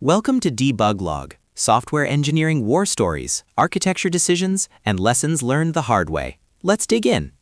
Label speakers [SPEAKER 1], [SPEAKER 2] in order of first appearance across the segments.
[SPEAKER 1] Welcome to Debug Log, software engineering war stories, architecture decisions, and lessons learned the hard way. Let's dig in.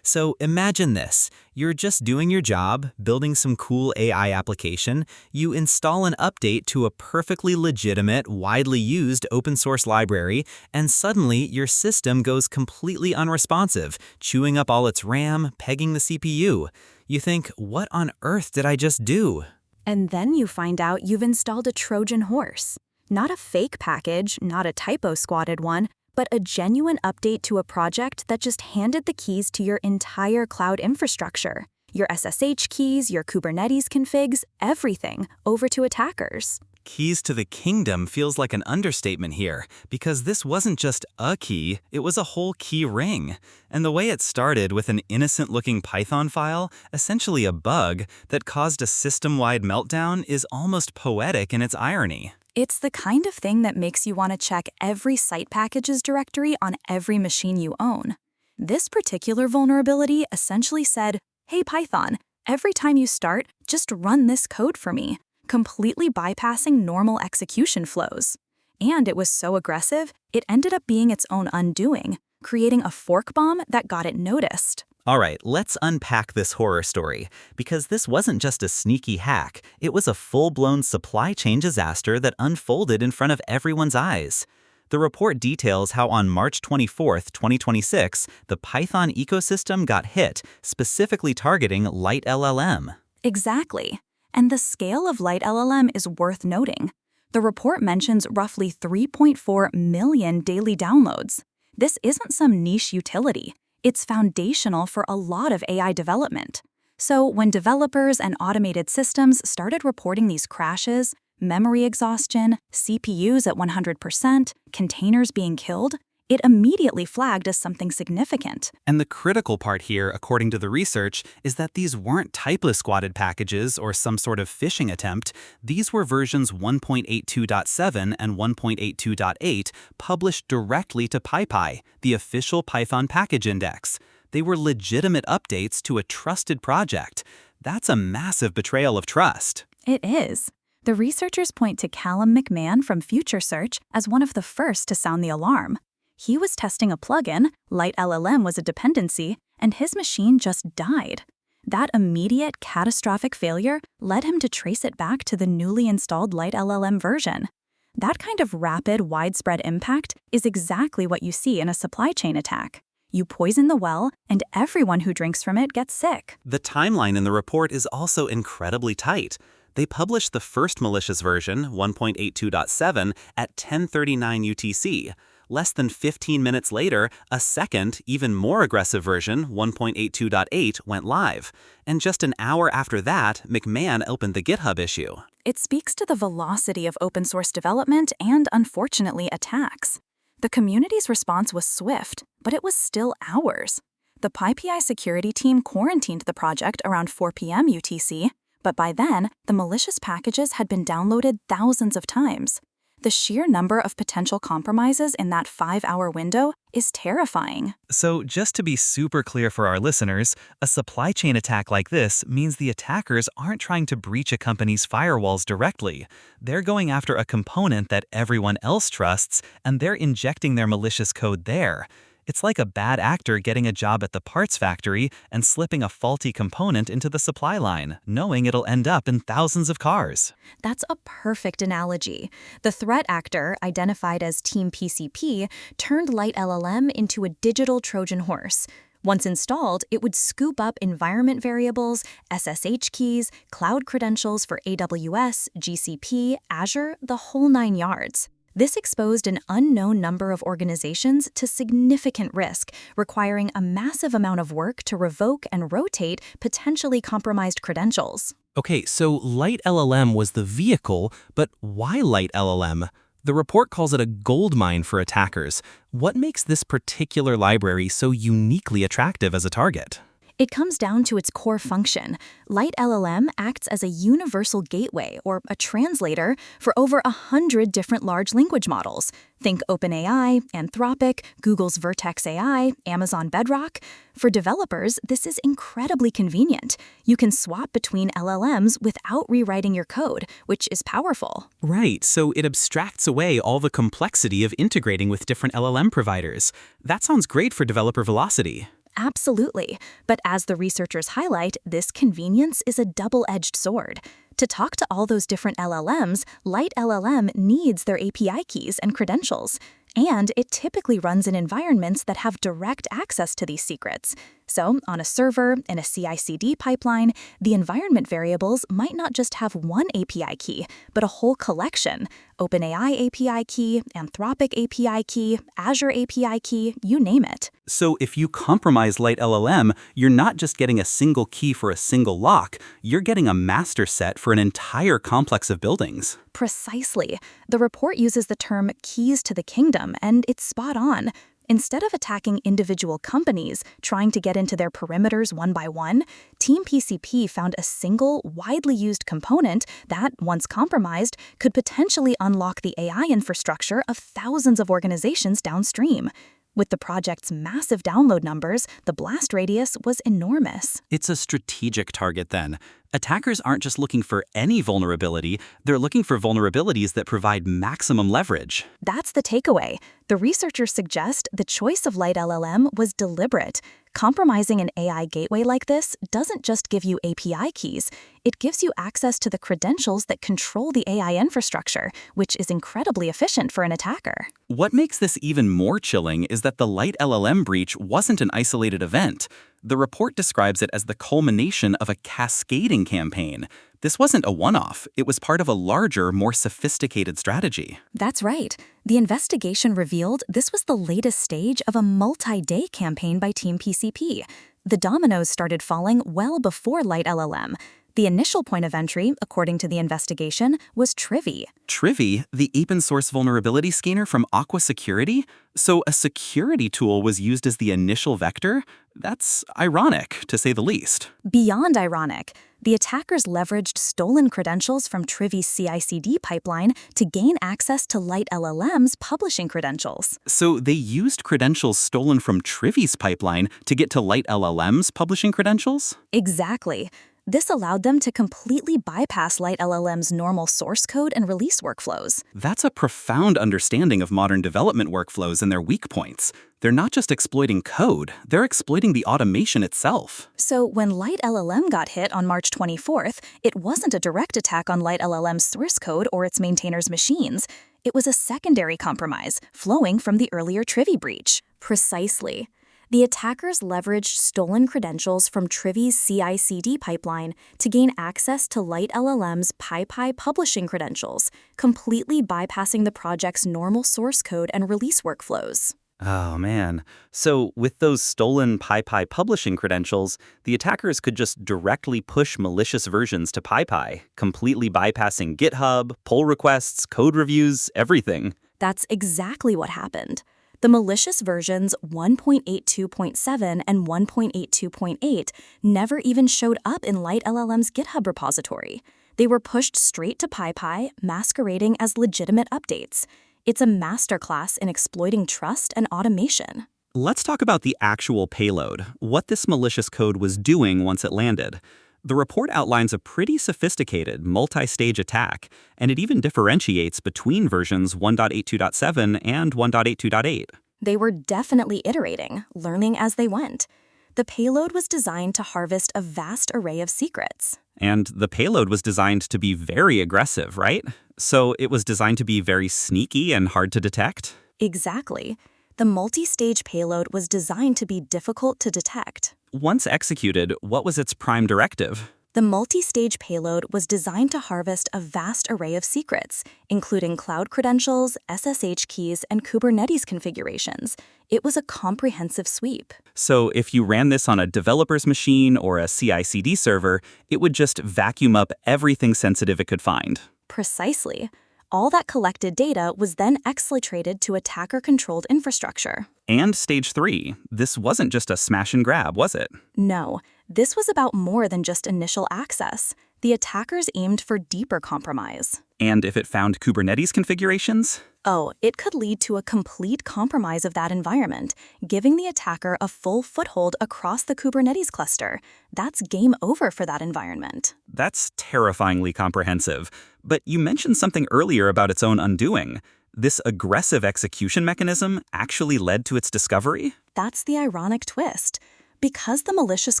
[SPEAKER 2] So imagine this. You're just doing your job, building some cool AI application. You install an update to a perfectly legitimate, widely used open source library, and suddenly your system goes completely unresponsive, chewing up all its RAM, pegging the CPU. You think, what on earth did I just do?
[SPEAKER 3] And then you find out you've installed a Trojan horse. Not a fake package, not a typo-squatted one, but a genuine update to a project that just handed the keys to your entire cloud infrastructure. Your SSH keys, your Kubernetes configs, everything, over to attackers.
[SPEAKER 2] Keys to the kingdom feels like an understatement here, because this wasn't just a key, it was a whole key ring. And the way it started with an innocent-looking Python file, essentially a bug, that caused a system-wide meltdown is almost poetic in its irony.
[SPEAKER 3] It's the kind of thing that makes you want to check every site packages directory on every machine you own. This particular vulnerability essentially said, "Hey Python, every time you start, just run this code for me," completely bypassing normal execution flows. And it was so aggressive, it ended up being its own undoing, creating a fork bomb that got it noticed.
[SPEAKER 2] All right, let's unpack this horror story, because this wasn't just a sneaky hack, it was a full-blown supply chain disaster that unfolded in front of everyone's eyes. The report details how on March 24, 2026, the Python ecosystem got hit, specifically targeting LiteLLM.
[SPEAKER 3] Exactly. And the scale of LiteLLM is worth noting. The report mentions roughly 3.4 million daily downloads. This isn't some niche utility. It's foundational for a lot of AI development. So when developers and automated systems started reporting these crashes, memory exhaustion, CPUs at 100%, containers being killed, it immediately flagged as something significant.
[SPEAKER 2] And the critical part here, according to the research, is that these weren't typo-squatted packages or some sort of phishing attempt. These were versions 1.82.7 and 1.82.8 published directly to PyPI, the official Python package index. They were legitimate updates to a trusted project. That's a massive betrayal of trust.
[SPEAKER 3] It is. The researchers point to Callum McMahon from FutureSearch as one of the first to sound the alarm. He was testing a plugin, LiteLLM was a dependency, and his machine just died. That immediate, catastrophic failure led him to trace it back to the newly installed LiteLLM version. That kind of rapid, widespread impact is exactly what you see in a supply chain attack. You poison the well, and everyone who drinks from it gets sick.
[SPEAKER 2] The timeline in the report is also incredibly tight. They published the first malicious version, 1.82.7, at 10:39 UTC. Less than 15 minutes later, a second, even more aggressive version, 1.82.8, went live. And just an hour after that, McMahon opened the GitHub issue.
[SPEAKER 3] It speaks to the velocity of open source development and, unfortunately, attacks. The community's response was swift, but it was still hours. The PyPI security team quarantined the project around 4 p.m. UTC, but by then, the malicious packages had been downloaded thousands of times. The sheer number of potential compromises in that 5-hour window is terrifying.
[SPEAKER 2] So just to be super clear for our listeners, a supply chain attack like this means the attackers aren't trying to breach a company's firewalls directly. They're going after a component that everyone else trusts, and they're injecting their malicious code there. It's like a bad actor getting a job at the parts factory and slipping a faulty component into the supply line, knowing it'll end up in thousands of cars.
[SPEAKER 3] That's a perfect analogy. The threat actor, identified as Team PCP, turned LiteLLM into a digital Trojan horse. Once installed, it would scoop up environment variables, SSH keys, cloud credentials for AWS, GCP, Azure, the whole 9 yards. This exposed an unknown number of organizations to significant risk, requiring a massive amount of work to revoke and rotate potentially compromised credentials.
[SPEAKER 1] Okay, so LiteLLM was the vehicle, but why LiteLLM? The report calls it a goldmine for attackers. What makes this particular library so uniquely attractive as a target?
[SPEAKER 3] It comes down to its core function. LiteLLM acts as a universal gateway, or a translator, for over 100 different large language models. Think OpenAI, Anthropic, Google's Vertex AI, Amazon Bedrock. For developers, this is incredibly convenient. You can swap between LLMs without rewriting your code, which is powerful.
[SPEAKER 1] Right, so it abstracts away all the complexity of integrating with different LLM providers. That sounds great for developer velocity.
[SPEAKER 3] Absolutely. But as the researchers highlight, this convenience is a double-edged sword. To talk to all those different LLMs, LiteLLM needs their API keys and credentials. And it typically runs in environments that have direct access to these secrets. So, on a server, in a CI/CD pipeline, the environment variables might not just have one API key, but a whole collection. OpenAI API key, Anthropic API key, Azure API key, you name it.
[SPEAKER 2] So if you compromise LiteLLM, you're not just getting a single key for a single lock, you're getting a master set for an entire complex of buildings.
[SPEAKER 3] Precisely. The report uses the term keys to the kingdom, and it's spot on. Instead of attacking individual companies, trying to get into their perimeters one by one, Team PCP found a single, widely used component that, once compromised, could potentially unlock the AI infrastructure of thousands of organizations downstream. With the project's massive download numbers, the blast radius was enormous.
[SPEAKER 2] It's a strategic target then. Attackers aren't just looking for any vulnerability, they're looking for vulnerabilities that provide maximum leverage.
[SPEAKER 3] That's the takeaway. The researchers suggest the choice of LiteLLM was deliberate. Compromising an AI gateway like this doesn't just give you API keys, it gives you access to the credentials that control the AI infrastructure, which is incredibly efficient for an attacker.
[SPEAKER 2] What makes this even more chilling is that the LiteLLM breach wasn't an isolated event. The report describes it as the culmination of a cascading campaign. This wasn't a one-off, it was part of a larger, more sophisticated strategy.
[SPEAKER 3] That's right. The investigation revealed this was the latest stage of a multi-day campaign by Team PCP. The dominoes started falling well before LiteLLM. The initial point of entry, according to the investigation, was Trivy.
[SPEAKER 2] Trivy, the open-source vulnerability scanner from Aqua Security? So a security tool was used as the initial vector? That's ironic, to say the least.
[SPEAKER 3] Beyond ironic, the attackers leveraged stolen credentials from Trivy's CI/CD pipeline to gain access to LiteLLM's publishing credentials.
[SPEAKER 2] So they used credentials stolen from Trivy's pipeline to get to LiteLLM's publishing credentials?
[SPEAKER 3] Exactly. This allowed them to completely bypass LiteLLM's normal source code and release workflows.
[SPEAKER 2] That's a profound understanding of modern development workflows and their weak points. They're not just exploiting code, they're exploiting the automation itself.
[SPEAKER 3] So when LiteLLM got hit on March 24th, it wasn't a direct attack on LiteLLM's source code or its maintainers' machines. It was a secondary compromise, flowing from the earlier Trivy breach. Precisely. The attackers leveraged stolen credentials from Trivy's CI/CD pipeline to gain access to LiteLLM's PyPI publishing credentials, completely bypassing the project's normal source code and release workflows.
[SPEAKER 2] Oh man. So with those stolen PyPI publishing credentials, the attackers could just directly push malicious versions to PyPI, completely bypassing GitHub, pull requests, code reviews, everything.
[SPEAKER 3] That's exactly what happened. The malicious versions 1.82.7 and 1.82.8 never even showed up in LiteLLM's GitHub repository. They were pushed straight to PyPI, masquerading as legitimate updates. It's a masterclass in exploiting trust and automation.
[SPEAKER 2] Let's talk about the actual payload, what this malicious code was doing once it landed. The report outlines a pretty sophisticated, multi-stage attack, and it even differentiates between versions 1.82.7 and 1.82.8.
[SPEAKER 3] They were definitely iterating, learning as they went. The payload was designed to harvest a vast array of secrets.
[SPEAKER 2] And the payload was designed to be very aggressive, right? So it was designed to be very sneaky and hard to detect?
[SPEAKER 3] Exactly. The multi-stage payload was designed to be difficult to detect.
[SPEAKER 2] Once executed, what was its prime directive?
[SPEAKER 3] The multi-stage payload was designed to harvest a vast array of secrets, including cloud credentials, SSH keys, and Kubernetes configurations. It was a comprehensive sweep.
[SPEAKER 2] So if you ran this on a developer's machine or a CI/CD server, it would just vacuum up everything sensitive it could find.
[SPEAKER 3] Precisely. All that collected data was then exfiltrated to attacker-controlled infrastructure.
[SPEAKER 2] And stage 3, this wasn't just a smash and grab, was it?
[SPEAKER 3] No, this was about more than just initial access. The attackers aimed for deeper compromise.
[SPEAKER 2] And if it found Kubernetes configurations?
[SPEAKER 3] Oh, it could lead to a complete compromise of that environment, giving the attacker a full foothold across the Kubernetes cluster. That's game over for that environment.
[SPEAKER 2] That's terrifyingly comprehensive. But you mentioned something earlier about its own undoing. This aggressive execution mechanism actually led to its discovery?
[SPEAKER 3] That's the ironic twist. Because the malicious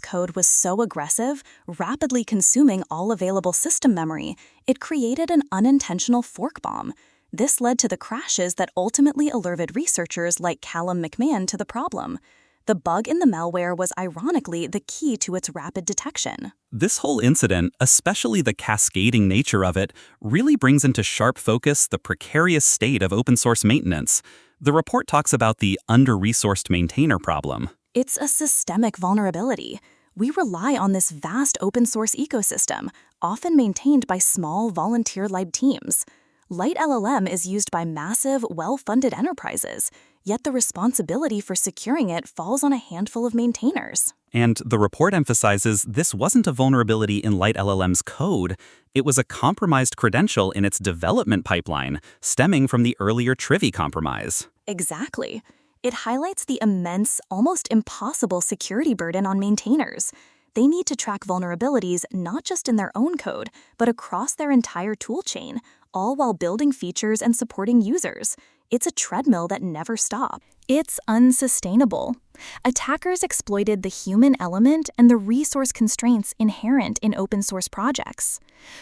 [SPEAKER 3] code was so aggressive, rapidly consuming all available system memory, it created an unintentional fork bomb. This led to the crashes that ultimately alerted researchers like Callum McMahon to the problem. The bug in the malware was ironically the key to its rapid detection.
[SPEAKER 2] This whole incident, especially the cascading nature of it, really brings into sharp focus the precarious state of open source maintenance. The report talks about the under-resourced maintainer problem.
[SPEAKER 3] It's a systemic vulnerability. We rely on this vast open source ecosystem, often maintained by small volunteer-led teams. LiteLLM is used by massive, well-funded enterprises, yet the responsibility for securing it falls on a handful of maintainers.
[SPEAKER 2] And the report emphasizes this wasn't a vulnerability in LiteLLM's code. It was a compromised credential in its development pipeline, stemming from the earlier Trivy compromise.
[SPEAKER 3] Exactly. It highlights the immense, almost impossible security burden on maintainers. They need to track vulnerabilities not just in their own code, but across their entire toolchain, all while building features and supporting users. It's a treadmill that never stops. It's unsustainable. Attackers exploited the human element and the resource constraints inherent in open source projects.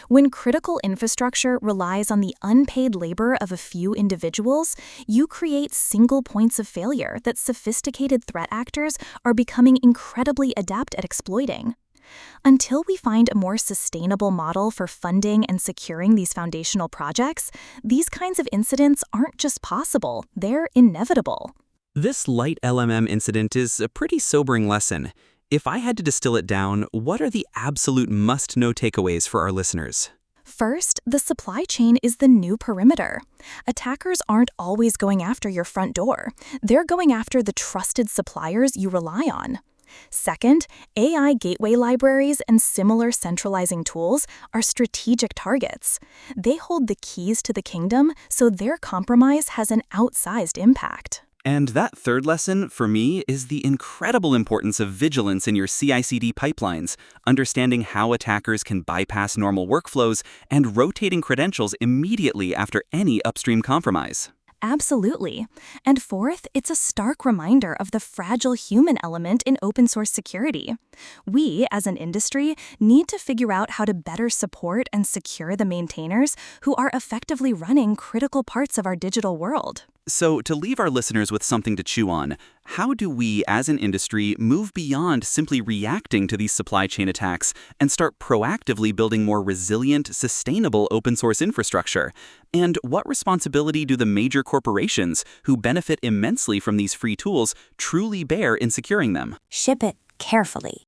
[SPEAKER 3] When critical infrastructure relies on the unpaid labor of a few individuals, you create single points of failure that sophisticated threat actors are becoming incredibly adept at exploiting. Until we find a more sustainable model for funding and securing these foundational projects, these kinds of incidents aren't just possible, they're inevitable.
[SPEAKER 1] This LiteLLM incident is a pretty sobering lesson. If I had to distill it down, what are the absolute must-know takeaways for our listeners?
[SPEAKER 3] First, the supply chain is the new perimeter. Attackers aren't always going after your front door. They're going after the trusted suppliers you rely on. Second, AI gateway libraries and similar centralizing tools are strategic targets. They hold the keys to the kingdom, so their compromise has an outsized impact.
[SPEAKER 1] And that third lesson, for me, is the incredible importance of vigilance in your CI/CD pipelines, understanding how attackers can bypass normal workflows, and rotating credentials immediately after any upstream compromise.
[SPEAKER 3] Absolutely. And fourth, it's a stark reminder of the fragile human element in open source security. We, as an industry, need to figure out how to better support and secure the maintainers who are effectively running critical parts of our digital world.
[SPEAKER 1] So, to leave our listeners with something to chew on, how do we, as an industry, move beyond simply reacting to these supply chain attacks and start proactively building more resilient, sustainable open source infrastructure? And what responsibility do the major corporations, who benefit immensely from these free tools, truly bear in securing them?
[SPEAKER 4] Ship it carefully.